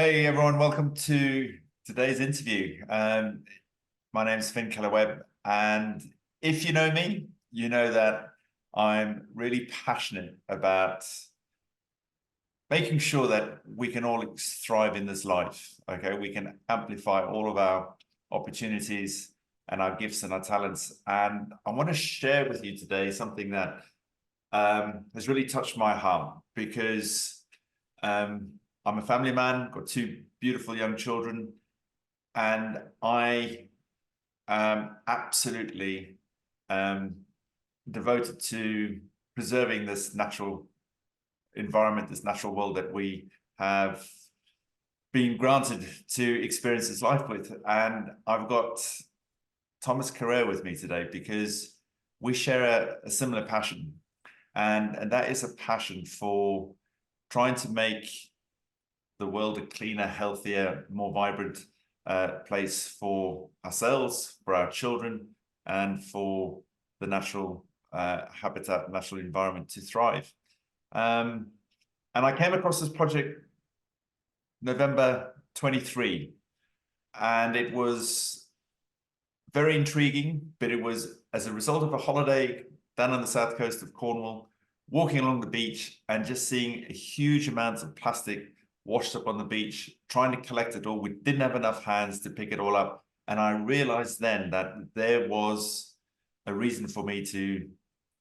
Hey everyone, welcome to today's interview. My name is Finn Keller-Webb, and if you know me, you know that I'm really passionate about making sure that we can all thrive in this life. Okay, we can amplify all of our opportunities and our gifts and our talents. And I want to share with you today something that has really touched my heart because I'm a family man, got two beautiful young children, and I am absolutely devoted to preserving this natural environment, this natural world that we have been granted to experience this life with. And I've got Thomas Carrere with me today because we share a similar passion, and that is a passion for trying to make the world a cleaner, healthier, more vibrant place for ourselves, for our children, and for the natural habitat, natural environment to thrive. And I came across this project November 23, and it was very intriguing, but it was as a result of a holiday down on the south coast of Cornwall, walking along the beach and just seeing a huge amounts of plastic washed up on the beach, trying to collect it all. We didn't have enough hands to pick it all up. And I realized then that there was a reason for me to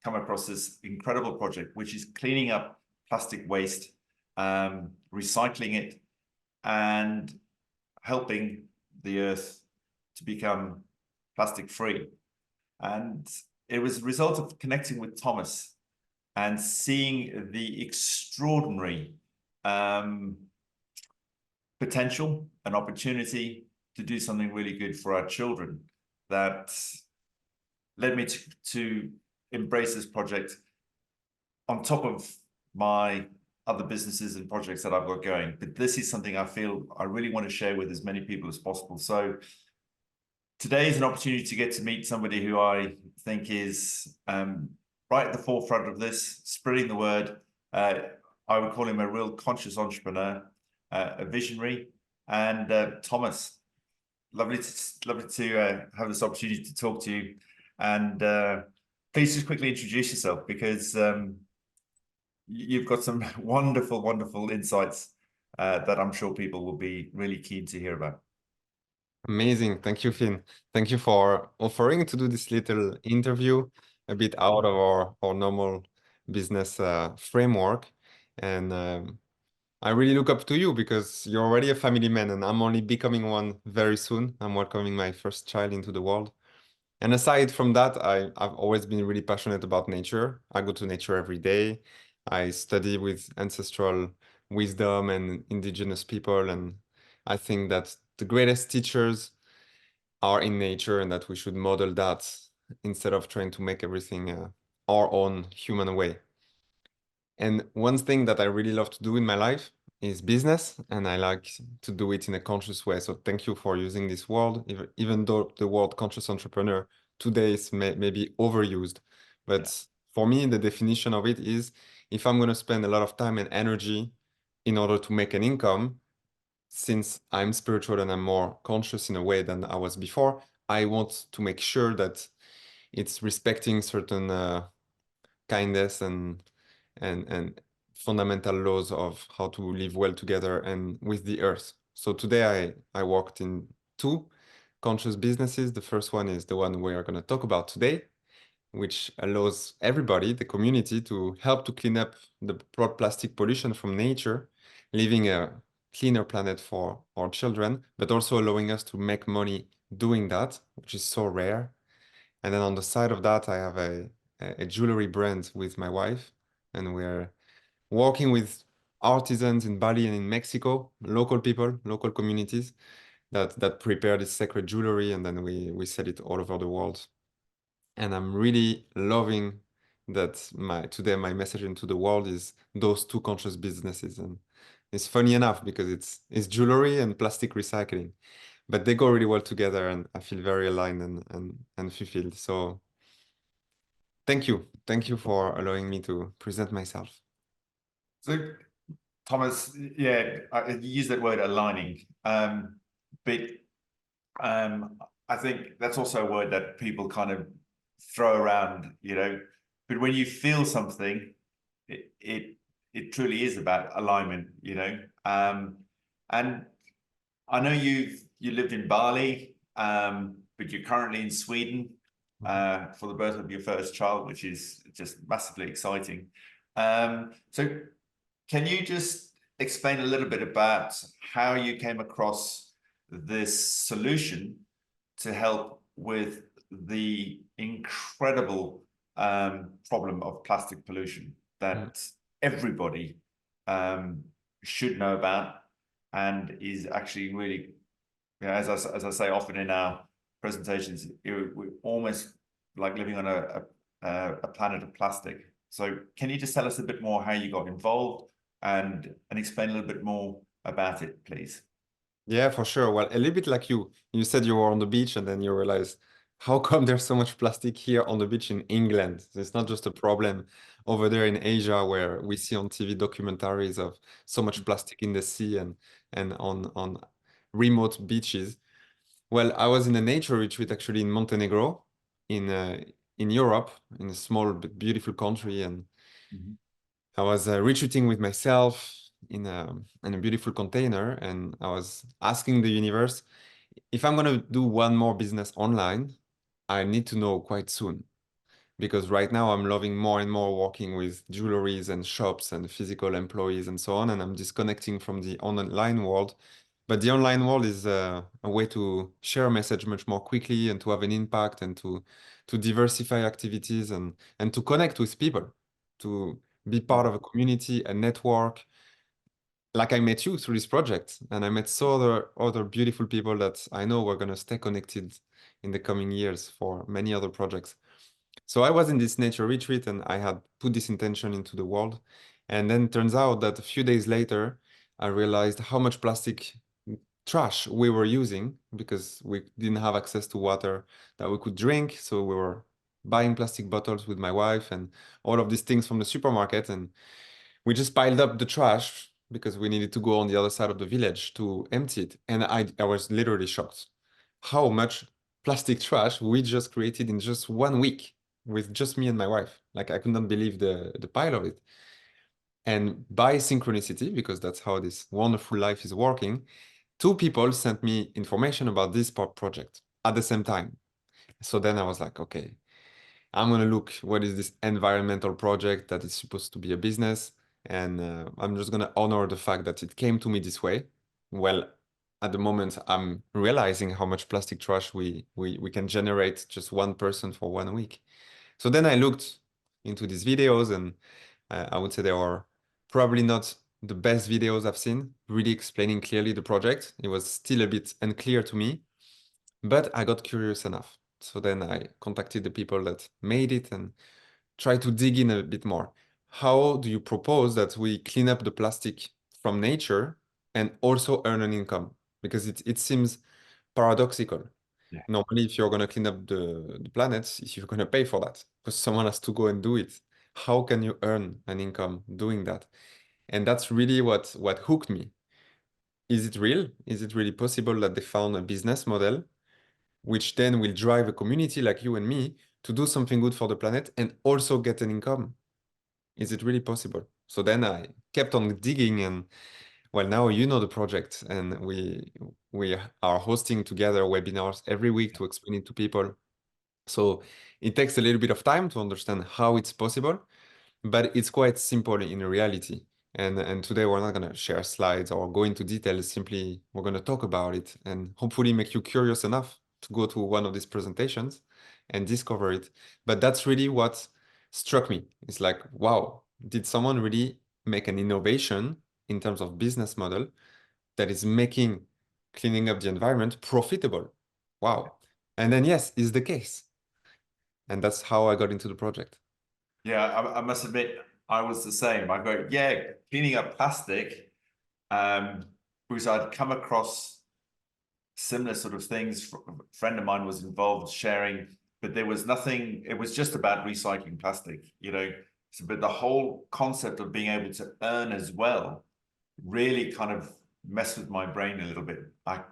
come across this incredible project, which is cleaning up plastic waste, recycling it, and helping the earth to become plastic free. And it was a result of connecting with Thomas and seeing the extraordinary potential and opportunity to do something really good for our children that led me to embrace this project on top of my other businesses and projects that I've got going. But this is something I feel I really want to share with as many people as possible. So today is an opportunity to get to meet somebody who I think is right at the forefront of this, spreading the word. I would call him a real conscious entrepreneur, a visionary, and Thomas, lovely to have this opportunity to talk to you. And please just quickly introduce yourself, because you've got some wonderful, wonderful insights that I'm sure people will be really keen to hear about. Amazing. Thank you, Finn. Thank you for offering to do this little interview a bit out of our normal business framework. And I really look up to you because you're already a family man and I'm only becoming one very soon. I'm welcoming my first child into the world. And aside from that, I've always been really passionate about nature. I go to nature every day. I study with ancestral wisdom and indigenous people. And I think that the greatest teachers are in nature and that we should model that instead of trying to make everything our own human way. And one thing that I really love to do in my life is business, and I like to do it in a conscious way. So thank you for using this word, even though the word conscious entrepreneur today is maybe overused. But for me, the definition of it is if I'm going to spend a lot of time and energy in order to make an income, since I'm spiritual and I'm more conscious in a way than I was before, I want to make sure that it's respecting certain kindness and fundamental laws of how to live well together and with the earth. So today I worked in two conscious businesses. The first one is the one we are going to talk about today, which allows everybody, the community, to help to clean up the plastic pollution from nature, leaving a cleaner planet for our children, but also allowing us to make money doing that, which is so rare. And then on the side of that, I have a jewelry brand with my wife, and we're working with artisans in Bali and in Mexico, local people, local communities that prepare this sacred jewelry, and then we sell it all over the world. And I'm really loving that today my message into the world is those two conscious businesses. And it's funny enough because it's jewelry and plastic recycling, but they go really well together, and I feel very aligned and fulfilled. So thank you for allowing me to present myself. So Thomas, yeah, you use that word aligning, but I think that's also a word that people kind of throw around, you know. But when you feel something, it truly is about alignment, you know. And I know you lived in Bali, but you're currently in Sweden for the birth of your first child, which is just massively exciting. So can you just explain a little bit about how you came across this solution to help with the incredible problem of plastic pollution that everybody should know about and is actually really, you know, as I say often in our presentations, we're almost like living on a planet of plastic. So can you just tell us a bit more how you got involved and explain a little bit more about it, please? Yeah, for sure. Well, a little bit like you said you were on the beach and then you realized how come there's so much plastic here on the beach in England? It's not just a problem over there in Asia where we see on TV documentaries of so much plastic in the sea and on remote beaches. Well, I was in a nature retreat actually in Montenegro in Europe, in a small but beautiful country, and I was retreating with myself in a beautiful container, and I was asking the universe, if I'm gonna do one more business online, I need to know quite soon. Because right now I'm loving more and more working with jewelries and shops and physical employees and so on, and I'm disconnecting from the online world. But the online world is a way to share a message much more quickly and to have an impact and to diversify activities and to connect with people, to be part of a community, a network. Like I met you through this project, and I met so other beautiful people that I know we're gonna stay connected in the coming years for many other projects. So I was in this nature retreat and I had put this intention into the world. And then it turns out that a few days later, I realized how much plastic trash we were using because we didn't have access to water that we could drink. So we were buying plastic bottles with my wife and all of these things from the supermarket. And we just piled up the trash because we needed to go on the other side of the village to empty it. And I was literally shocked how much plastic trash we just created in just 1 week with just me and my wife. Like I could not believe the pile of it. And by synchronicity, because that's how this wonderful life is working, two people sent me information about this project at the same time. So then I was like, okay, I'm gonna look what is this environmental project that is supposed to be a business, and I'm just gonna honor the fact that it came to me this way. Well, at the moment, I'm realizing how much plastic trash we can generate just one person for 1 week. So then I looked into these videos, and I would say they are probably not the best videos I've seen, really explaining clearly the project. It was still a bit unclear to me, but I got curious enough. So then I contacted the people that made it and tried to dig in a bit more. How do you propose that we clean up the plastic from nature and also earn an income? Because it seems paradoxical. Yeah. Normally, if you're going to clean up the planet, you're going to pay for that because someone has to go and do it. How can you earn an income doing that? And that's really what hooked me. Is it real? Is it really possible that they found a business model which then will drive a community like you and me to do something good for the planet and also get an income? Is it really possible? So then I kept on digging, and well, now you know the project, and we are hosting together webinars every week to explain it to people. So it takes a little bit of time to understand how it's possible, but it's quite simple in reality. And today we're not going to share slides or go into details. Simply, we're going to talk about it and hopefully make you curious enough to go to one of these presentations and discover it. But that's really what struck me. It's like, wow, did someone really make an innovation in terms of business model that is making cleaning up the environment profitable? Wow. And then, yes, is the case. And that's how I got into the project. Yeah, I must admit, I was the same. I go, yeah, cleaning up plastic, because I'd come across similar sort of things. A friend of mine was involved sharing, but there was nothing, it was just about recycling plastic, you know. So, but the whole concept of being able to earn as well really kind of messed with my brain a little bit. I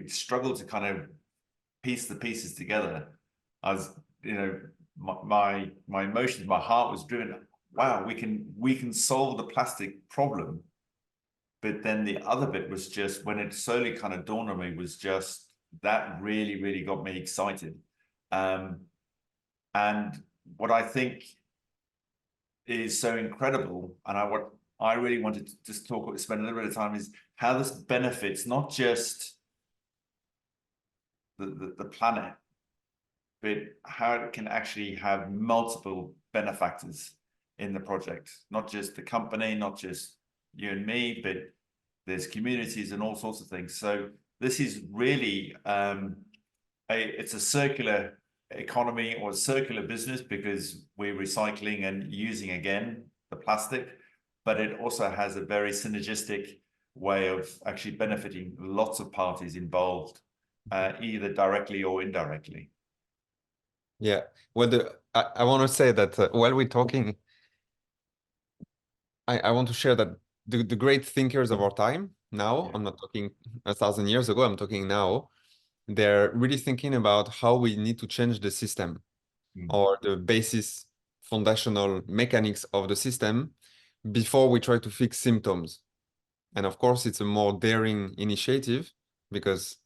struggled to kind of piece the pieces together. I was, you know, my emotions, my heart was driven. Wow, we can solve the plastic problem. But then the other bit was just when it slowly kind of dawned on me was just that really got me excited. And what I think is so incredible, and what I really wanted to just spend a little bit of time is how this benefits not just the planet, but how it can actually have multiple benefactors in the project, not just the company, not just you and me, but there's communities and all sorts of things. So this is really it's a circular economy or a circular business because we're recycling and using again the plastic, but it also has a very synergistic way of actually benefiting lots of parties involved, either directly or indirectly. Yeah. Well, I want to say that while we're talking, I want to share that the great thinkers of our time now, Yeah. I'm not talking 1,000 years ago, I'm talking now, they're really thinking about how we need to change the system or the basis foundational mechanics of the system before we try to fix symptoms. And of course, it's a more daring initiative because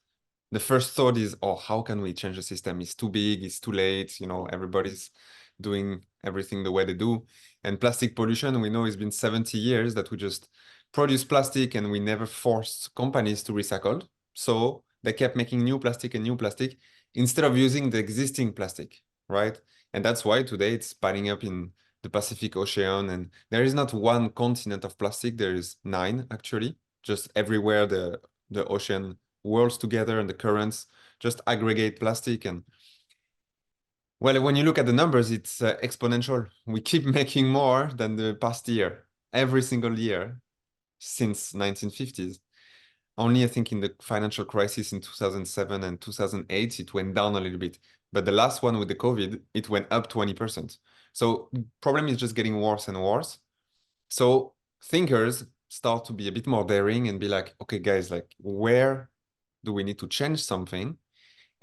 the first thought is, oh, how can we change the system? It's too big, it's too late, you know, everybody's doing everything the way they do. And plastic pollution, we know it's been 70 years that we just produce plastic and we never forced companies to recycle. So they kept making new plastic and new plastic instead of using the existing plastic, right? And that's why today it's piling up in the Pacific Ocean. And there is not one continent of plastic, there is 9 actually, just everywhere the ocean whirls together and the currents just aggregate plastic. And well, when you look at the numbers, it's exponential. We keep making more than the past year, every single year since 1950s. Only I think in the financial crisis in 2007 and 2008, it went down a little bit. But the last one with the COVID, it went up 20%. So the problem is just getting worse and worse. So thinkers start to be a bit more daring and be like, okay, guys, like where do we need to change something?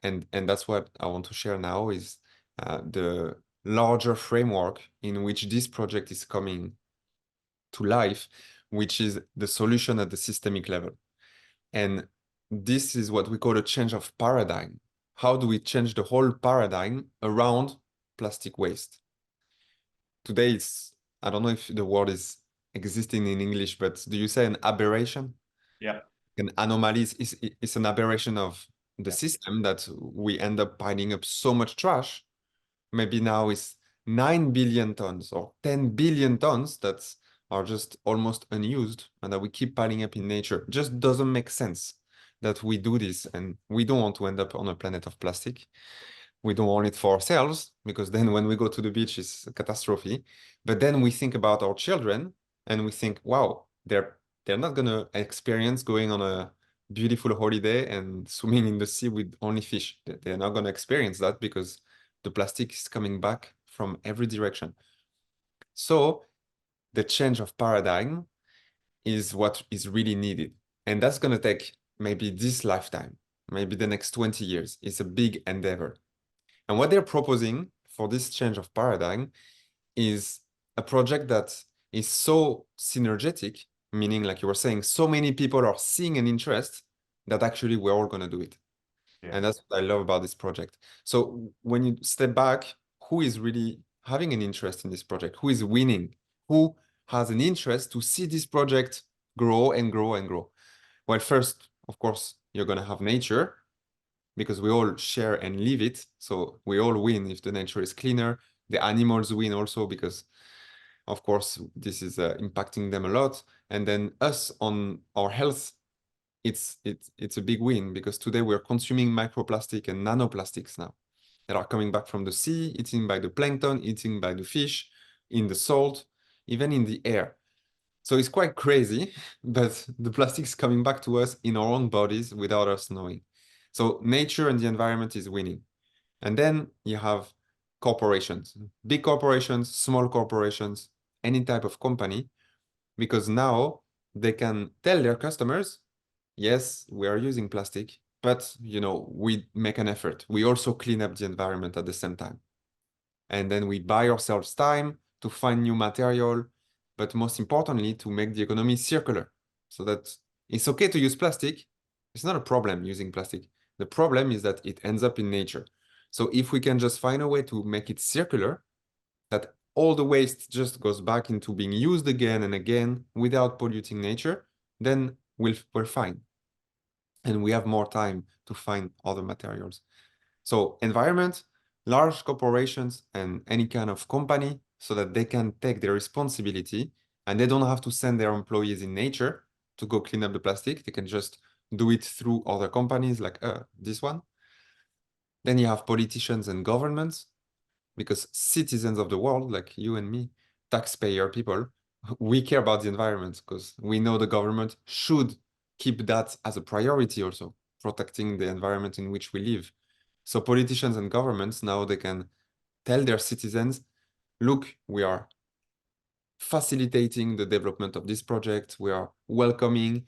And that's what I want to share now is the larger framework in which this project is coming to life, which is the solution at the systemic level. And this is what we call a change of paradigm. How do we change the whole paradigm around plastic waste? Today, I don't know if the word is existing in English, but do you say an aberration? Yeah. An anomaly is an aberration of the Yeah. system that we end up piling up so much trash. Maybe now it's 9 billion tons or 10 billion tons that are just almost unused and that we keep piling up in nature. Just doesn't make sense that we do this, and we don't want to end up on a planet of plastic. We don't want it for ourselves because then when we go to the beach, it's a catastrophe. But then we think about our children and we think, wow, they're not gonna experience going on a beautiful holiday and swimming in the sea with only fish. They're not gonna experience that because the plastic is coming back from every direction. So the change of paradigm is what is really needed. And that's gonna take maybe this lifetime, maybe the next 20 years. It's a big endeavor. And what they're proposing for this change of paradigm is a project that is so synergetic, meaning, like you were saying, so many people are seeing an interest that actually we're all going to do it. Yeah. And that's what I love about this project. So when you step back, who is really having an interest in this project? Who is winning? Who has an interest to see this project grow and grow and grow? Well, first, of course, you're going to have nature, because we all share and live it. So we all win if the nature is cleaner. The animals win also because, of course, this is impacting them a lot. And then us on our health, it's a big win because today we're consuming microplastic and nanoplastics now that are coming back from the sea, eaten by the plankton, eaten by the fish, in the salt, even in the air. So it's quite crazy, but the plastic is coming back to us in our own bodies without us knowing. So nature and the environment is winning. And then you have corporations, big corporations, small corporations, any type of company, because now they can tell their customers, yes, we are using plastic, but we make an effort. We also clean up the environment at the same time. And then we buy ourselves time to find new material, but most importantly, to make the economy circular, so that it's okay to use plastic. It's not a problem using plastic. The problem is that it ends up in nature. So if we can just find a way to make it circular, that all the waste just goes back into being used again and again without polluting nature, then we're fine. And we have more time to find other materials. So environment, large corporations and any kind of company, so that they can take their responsibility and they don't have to send their employees in nature to go clean up the plastic. They can just do it through other companies like this one. Then you have politicians and governments, because citizens of the world, like you and me, taxpayer people, we care about the environment because we know the government should keep that as a priority also, protecting the environment in which we live. So politicians and governments, now they can tell their citizens, look, we are facilitating the development of this project, we are welcoming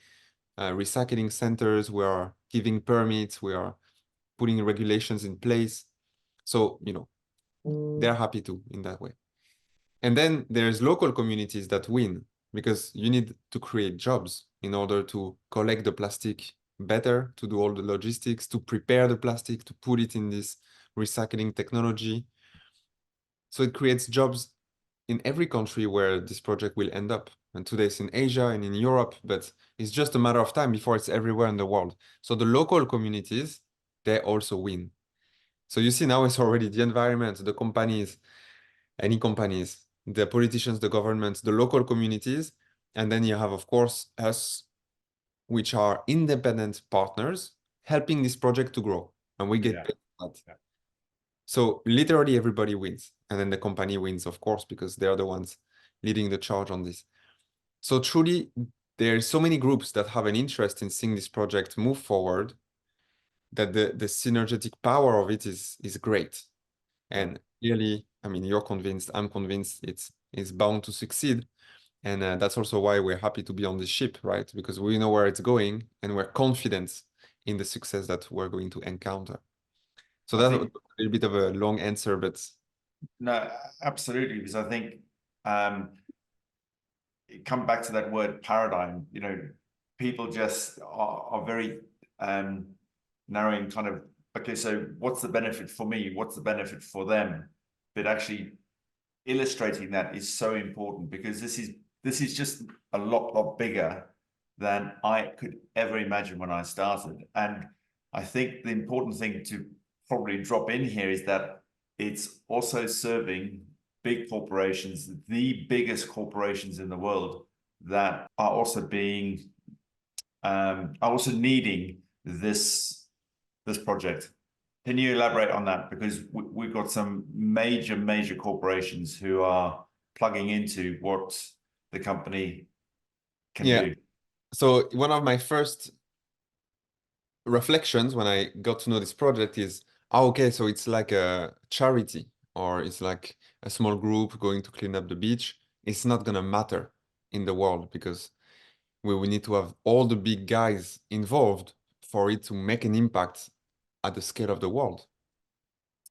recycling centers, we are giving permits, we are putting regulations in place. So, they're happy to in that way. And then there's local communities that win, because you need to create jobs in order to collect the plastic better, to do all the logistics, to prepare the plastic, to put it in this recycling technology. So it creates jobs in every country where this project will end up. And today it's in Asia and in Europe, but it's just a matter of time before it's everywhere in the world. So the local communities, they also win. So you see now it's already the environment, the companies, any companies, the politicians, the governments, the local communities, and then you have, of course, us, which are independent partners helping this project to grow, and we get paid for that. Yeah. So literally everybody wins, and then the company wins, of course, because they're the ones leading the charge on this. So truly, there's so many groups that have an interest in seeing this project move forward, that the synergetic power of it is great. And clearly, I mean, you're convinced, I'm convinced it's bound to succeed. And that's also why we're happy to be on this ship, right? Because we know where it's going and we're confident in the success that we're going to encounter. So that's a little bit of a long answer, but no, absolutely, because I think it comes back to that word paradigm. People just are very narrowing kind of, okay, so what's the benefit for me? What's the benefit for them? But actually illustrating that is so important, because this is just a lot bigger than I could ever imagine when I started. And I think the important thing to probably drop in here is that it's also serving big corporations, the biggest corporations in the world, that are also being are also needing this project. Can you elaborate on that? Because we've got some major corporations who are plugging into what the company can do. So one of my first reflections when I got to know this project is, okay, so it's like a charity, or it's like a small group going to clean up the beach. It's not gonna matter in the world, because we need to have all the big guys involved for it to make an impact at the scale of the world.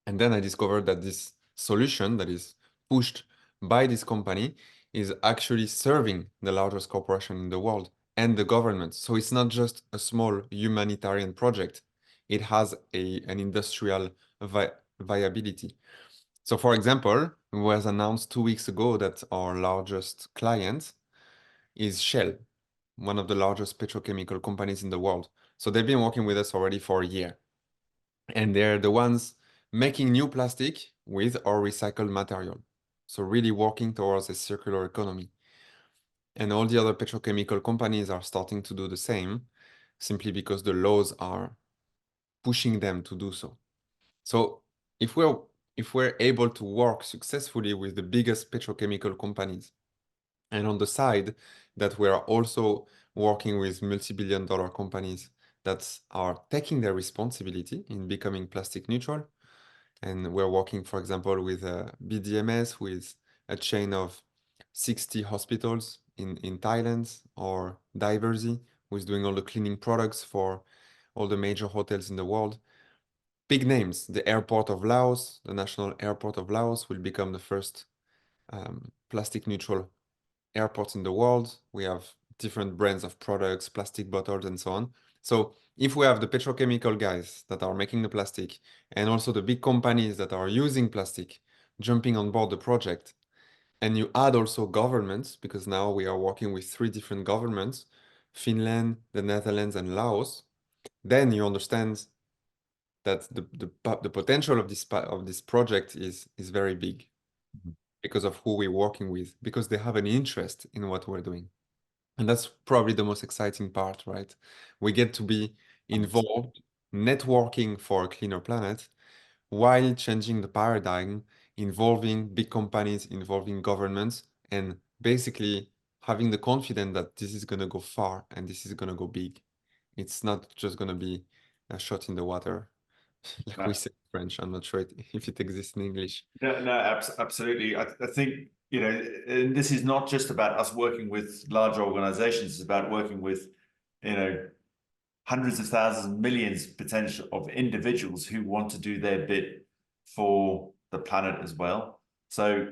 And then I discovered that this solution that is pushed by this company is actually serving the largest corporation in the world and the government. So it's not just a small humanitarian project. It has an industrial viability. So for example, it was announced 2 weeks ago that our largest client is Shell, one of the largest petrochemical companies in the world. So they've been working with us already for a year. And they're the ones making new plastic with our recycled material. So really working towards a circular economy. And all the other petrochemical companies are starting to do the same, simply because the laws are pushing them to do so. So if we're able to work successfully with the biggest petrochemical companies, and on the side that we are also working with multi-billion-dollar companies that are taking their responsibility in becoming plastic neutral, and we're working, for example, with BDMS, with a chain of 60 hospitals in Thailand, or Diversey, who is doing all the cleaning products for all the major hotels in the world. Big names. The airport of Laos, the national airport of Laos, will become the first plastic neutral airport in the world. We have different brands of products, plastic bottles, and so on. So if we have the petrochemical guys that are making the plastic and also the big companies that are using plastic jumping on board the project, and you add also governments, because now we are working with 3 different governments, Finland, the Netherlands, and Laos, then you understand that the potential of this project is very big because of who we're working with, because they have an interest in what we're doing. And that's probably the most exciting part, right? We get to be involved, networking for a cleaner planet, while changing the paradigm, involving big companies, involving governments, and basically having the confidence that this is going to go far and this is going to go big. It's not just going to be a shot in the water, like No. we say in French. I'm not sure if it exists in English. No, absolutely. I think, you know, and this is not just about us working with large organizations. It's about working with, you know, hundreds of thousands, millions potential of individuals who want to do their bit for the planet as well. So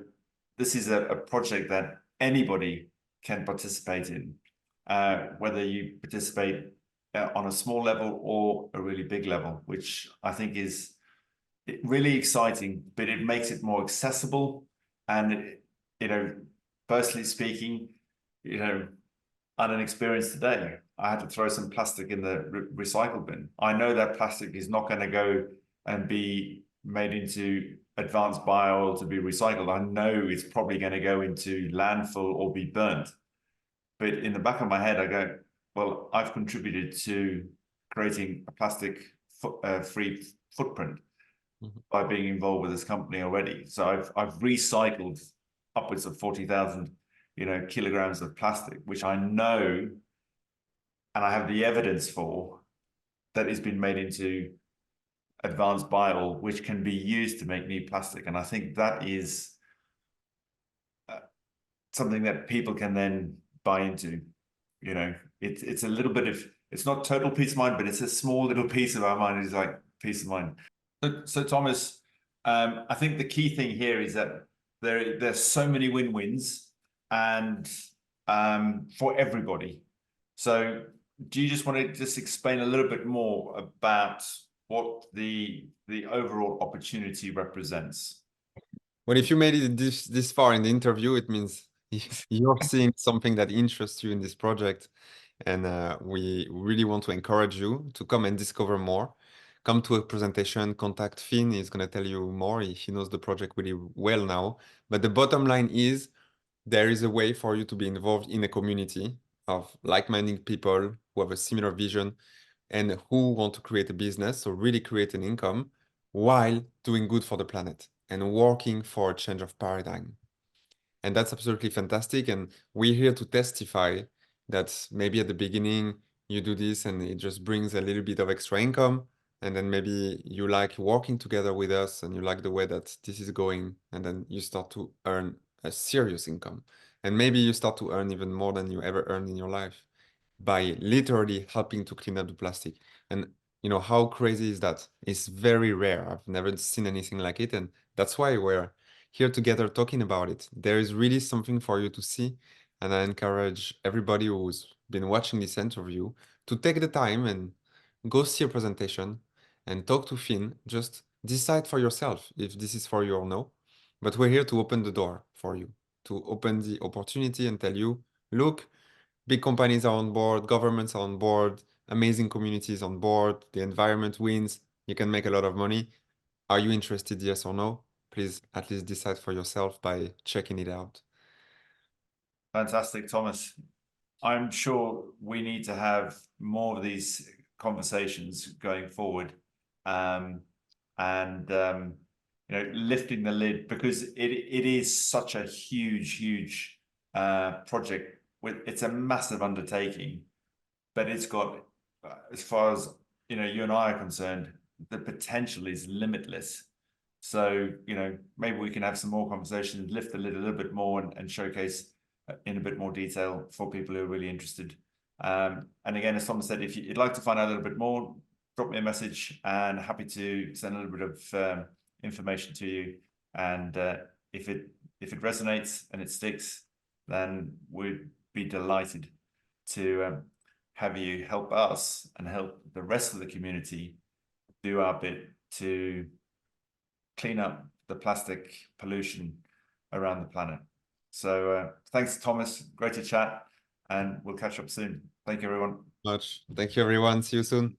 this is a project that anybody can participate in, whether you participate on a small level or a really big level, which I think is really exciting, but it makes it more accessible. And, you know, personally speaking, you know, I had an experience today. I had to throw some plastic in the recycle bin. I know that plastic is not going to go and be made into advanced bio oil to be recycled. I know it's probably going to go into landfill or be burnt. But in the back of my head, I go, well, I've contributed to creating a plastic free footprint by being involved with this company already. So I've recycled upwards of 40,000, you know, kilograms of plastic, which I know, and I have the evidence for, that has been made into advanced bio, which can be used to make new plastic. And I think that is something that people can then buy into. You know, it's a little bit of, it's not total peace of mind, but it's a small little piece of our mind. It's like peace of mind. So Thomas, I think the key thing here is that there's so many win-wins, and for everybody. So do you just want to just explain a little bit more about what the overall opportunity represents? Well, if you made it this far in the interview, it means you're seeing something that interests you in this project. And we really want to encourage you to come and discover more. Come to a presentation, contact Finn. He's going to tell you more. He knows the project really well now. But the bottom line is there is a way for you to be involved in a community of like-minded people who have a similar vision and who want to create a business, so really create an income while doing good for the planet and working for a change of paradigm. And that's absolutely fantastic. And we're here to testify that maybe at the beginning you do this and it just brings a little bit of extra income. And then maybe you like working together with us and you like the way that this is going. And then you start to earn a serious income. And maybe you start to earn even more than you ever earned in your life by literally helping to clean up the plastic. And you know, how crazy is that? It's very rare. I've never seen anything like it. And that's why we're here together talking about it. There is really something for you to see. And I encourage everybody who's been watching this interview to take the time and go see a presentation and talk to Finn. Just decide for yourself if this is for you or no. But we're here to open the door for you, to open the opportunity and tell you, look, big companies are on board, governments are on board, amazing communities on board, the environment wins, you can make a lot of money. Are you interested, yes or no? Please at least decide for yourself by checking it out. Fantastic, Thomas. I'm sure we need to have more of these conversations going forward, you know, lifting the lid, because it is such a huge project. It's a massive undertaking, but it's got, as far as you know, you and I are concerned, the potential is limitless. So, you know, maybe we can have some more conversations, lift the lid a little bit more, and showcase in a bit more detail for people who are really interested. And again, as Thomas said, if you'd like to find out a little bit more, drop me a message, and happy to send a little bit of information to you. And if it resonates and it sticks, then we'd be delighted to have you help us and help the rest of the community do our bit to clean up the plastic pollution around the planet. So thanks, Thomas. Great to chat, and we'll catch up soon. Thank you, everyone. Much. Thank you, everyone. See you soon.